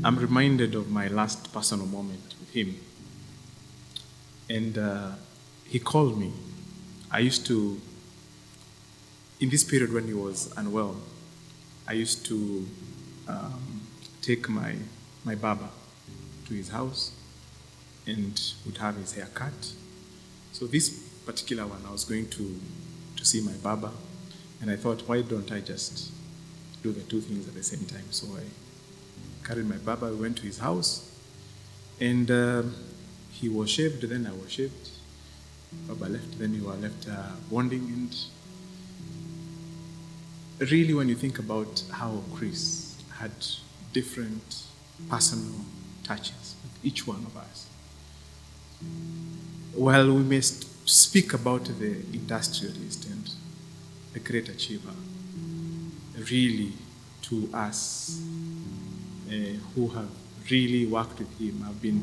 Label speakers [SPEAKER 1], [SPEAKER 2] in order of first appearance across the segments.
[SPEAKER 1] I'm reminded of my last personal moment with him. And he called me. I used to, in this period when he was unwell, I used to take my barber to his house and would have his hair cut. So this particular one, I was going to see my barber, and I thought, why don't I just do the two things at the same time? So I carried my barber, we went to his house, and he was shaved, then I was shaved. Baba left, then we were left bonding. And really, when you think about how Chris had different personal touches with each one of us, while we may speak about the industrialist and the great achiever, really to us who have really worked with him, I've been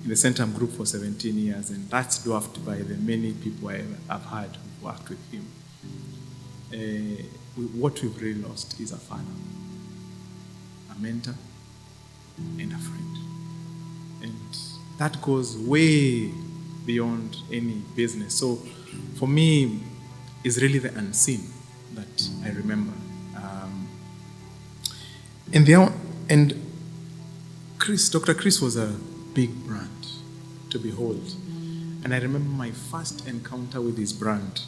[SPEAKER 1] in the Centrum group for 17 years, and that's dwarfed by the many people I've had who've worked with him. What we've really lost is a father, a mentor, and a friend. And that goes way beyond any business. So for me, it's really the unseen that I remember. And Dr. Chris was a big brand to behold. And I remember my first encounter with his brand.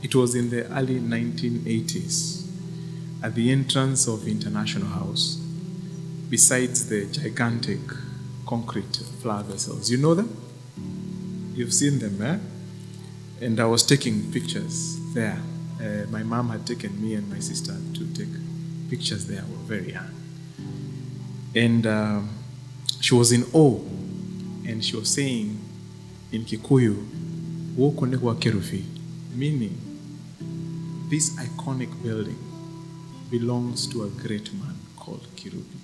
[SPEAKER 1] It was in the early 1980s at the entrance of International House, besides the gigantic concrete flower vessels. You know them? You've seen them, eh? And I was taking pictures there. My mom had taken me and my sister to take pictures there. We were very young. And she was in awe. And she was saying in Kikuyu, "Wokonekwa Kerufi," meaning this iconic building belongs to a great man called Kirubi.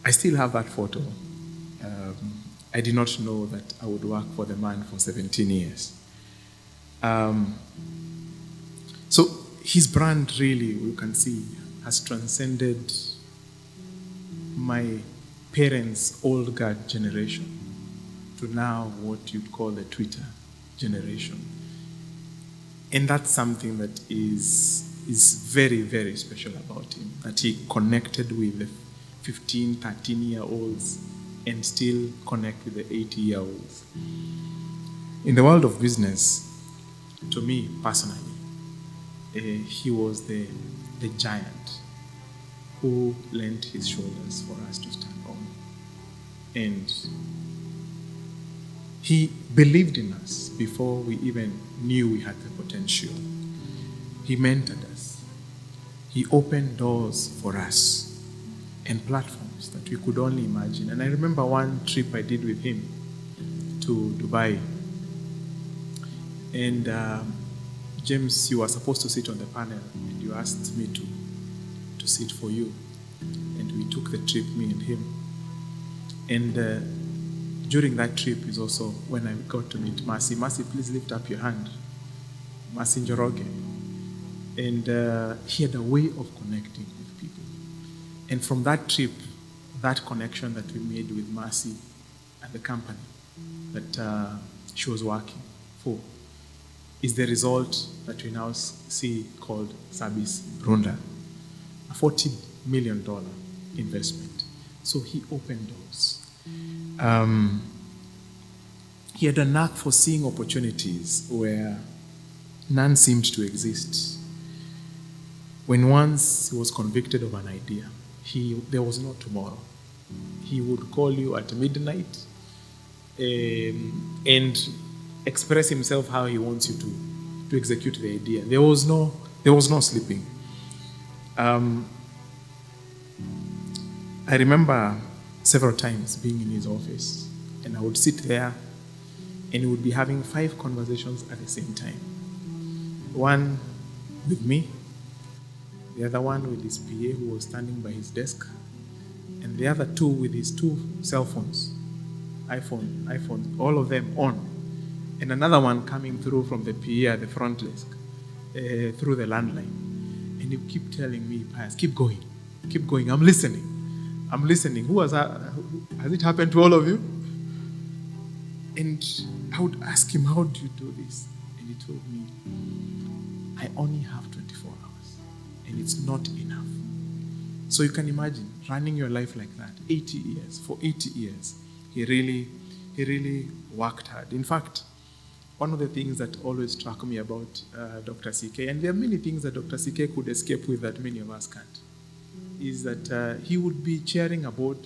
[SPEAKER 1] I still have that photo. I did not know that I would work for the man for 17 years. So his brand really, you can see, has transcended my parents' old guard generation to now what you'd call the Twitter generation. And that's something that is very, very special about him, that he connected with the 15, 13-year-olds and still connect with the 80-year-olds. In the world of business, to me personally, he was the giant who lent his shoulders for us to stand on. And he believed in us before we even knew we had the potential. He mentored us. He opened doors for us and platforms that we could only imagine. And I remember one trip I did with him to Dubai. And James, you were supposed to sit on the panel, and you asked me to sit for you. And we took the trip, me and him. And during that trip is also when I got to meet Mercy. Mercy, please lift up your hand. Mercy Njoroge. And he had a way of connecting with people. And from that trip, that connection that we made with Mercy and the company that she was working for is the result that we now see called Service Runda, a $40 million investment. So he opened doors. He had a knack for seeing opportunities where none seemed to exist. When once he was convicted of an idea, there was no tomorrow. He would call you at midnight and express himself how he wants you to execute the idea. There was no sleeping. I remember several times being in his office, and I would sit there and he would be having 5 conversations at the same time. One with me, the other one with his PA who was standing by his desk, and the other 2 with his 2 cell phones, iPhone, all of them on, and another one coming through from the PA at the front desk, through the landline. And And he keep telling me, Pius, keep going. Keep going. I'm listening. I'm listening. Has it happened to all of you? And I would ask him, how do you do this? And he told me, I only have 24 hours. And it's not enough. So you can imagine running your life like that, 80 years. For 80 years, he really worked hard. In fact, one of the things that always struck me about Dr. CK, and there are many things that Dr. CK could escape with that many of us can't, is that he would be chairing a board.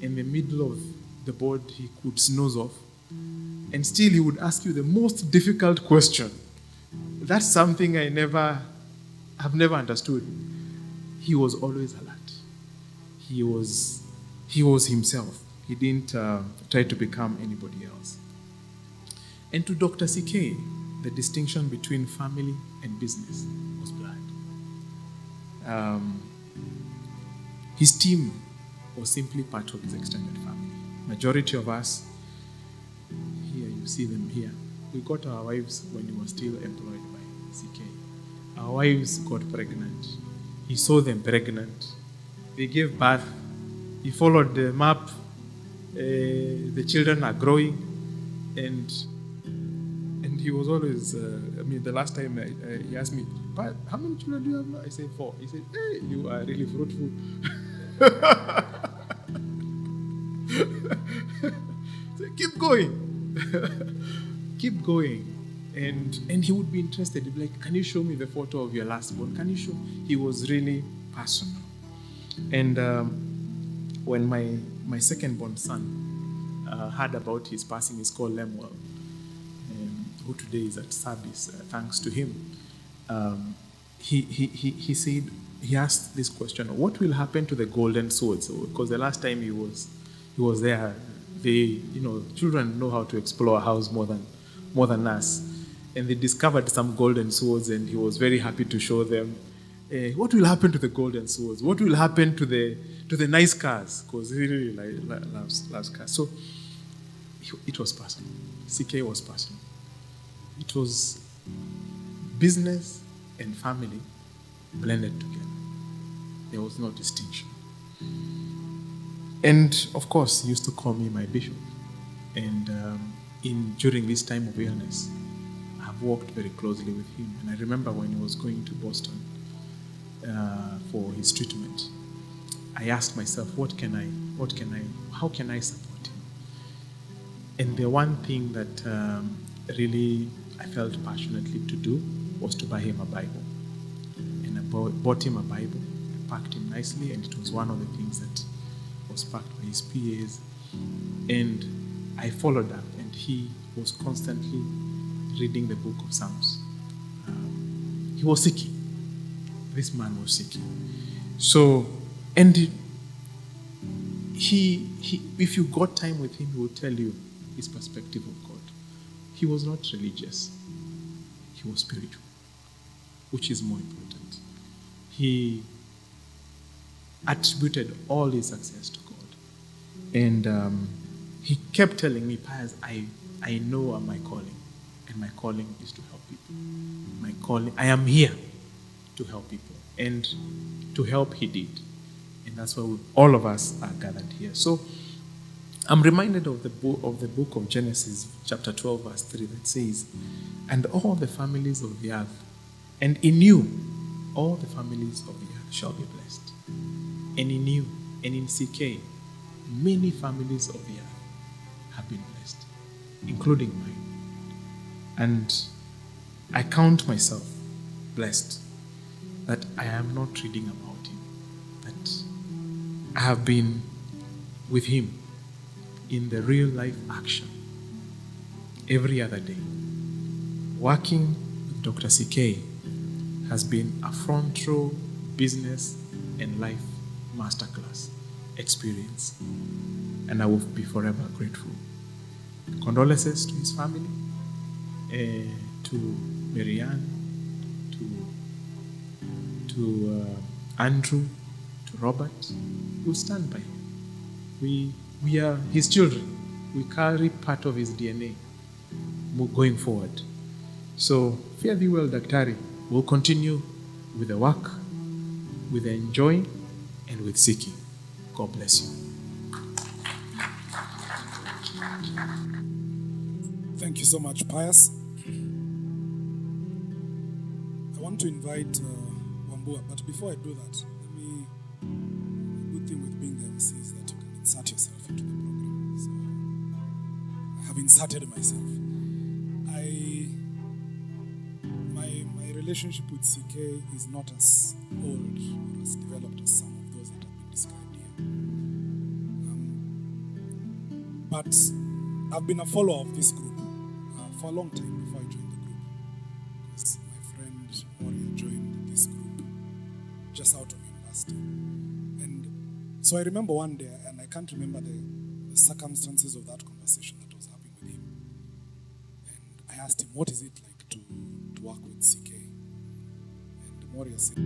[SPEAKER 1] In the middle of the board, he could snooze off, and still he would ask you the most difficult question. That's something I've never understood. He was always alert. He was himself. He didn't try to become anybody else. And to Dr. CK, the distinction between family and business was blurred. His team was simply part of his extended family. Majority of us, here you see them here, we got our wives when we were still employed by CK. Our wives got pregnant. He saw them pregnant. They gave birth. He followed the map. The children are growing. And he was always, the last time he asked me, but how many children do you have now? I said 4. He said, hey, you are really fruitful. So keep going. Keep going. And he would be interested. He'd be like, can you show me the photo of your last born? Can you show? He was really personal. And when my second-born son heard about his passing, he's called Lemuel, who today is at service, thanks to him. He said, he asked this question, what will happen to the golden swords? Because the last time he was there, children know how to explore a house more than us. And they discovered some golden swords, and he was very happy to show them. What will happen to the golden swords? What will happen to the nice cars? Because he really loves cars. So it was personal. CK was personal. It was business and family blended together. There was no distinction. And of course, he used to call me my bishop. And during this time of illness, I've worked very closely with him. And I remember when he was going to Boston for his treatment, I asked myself, how can I support him? And the one thing that really I felt passionately to do was to buy him a Bible. And I bought him a Bible, I packed him nicely, and it was one of the things that was packed by his PAs. And I followed up, and he was constantly reading the book of Psalms. He was seeking. This man was seeking. So, and he if you got time with him, he would tell you his perspective of God. He was not religious. He was spiritual, which is more important. He attributed all his success to God. And he kept telling me, Pius, I know my calling. And my calling is to help people. My calling, I am here to help people. And to help, he did. And that's why all of us are gathered here. So I'm reminded of the book of Genesis, chapter 12, verse 3, that says, and all the families of the earth, and in you, all the families of the earth shall be blessed. And in you, and in CK, many families of the earth have been blessed, including mine. And I count myself blessed that I am not reading about him, that I have been with him in the real life action every other day. Working with Dr. CK has been a front row business and life masterclass experience, and I will be forever grateful. Condolences to his family, to Marianne, to Andrew, to Robert. We'll stand by him. We are his children. We carry part of his DNA going forward. So, fare thee well, Daktari. We'll continue with the work, with the enjoying, and with seeking. God bless you.
[SPEAKER 2] Thank you so much, Pius. I want to invite Wambua, but before I do that, the good thing with being the MC is that you can insert yourself into the program. So I have inserted myself. My relationship with CK is not as old or as developed as some of those that have been described here. But I've been a follower of this group for a long time before I joined the group. Because my friend Moria joined this group just out of university. And so I remember one day, and I can't remember the circumstances of that conversation that I was having with him. And I asked him, what is it like to work with CK? And Moria said,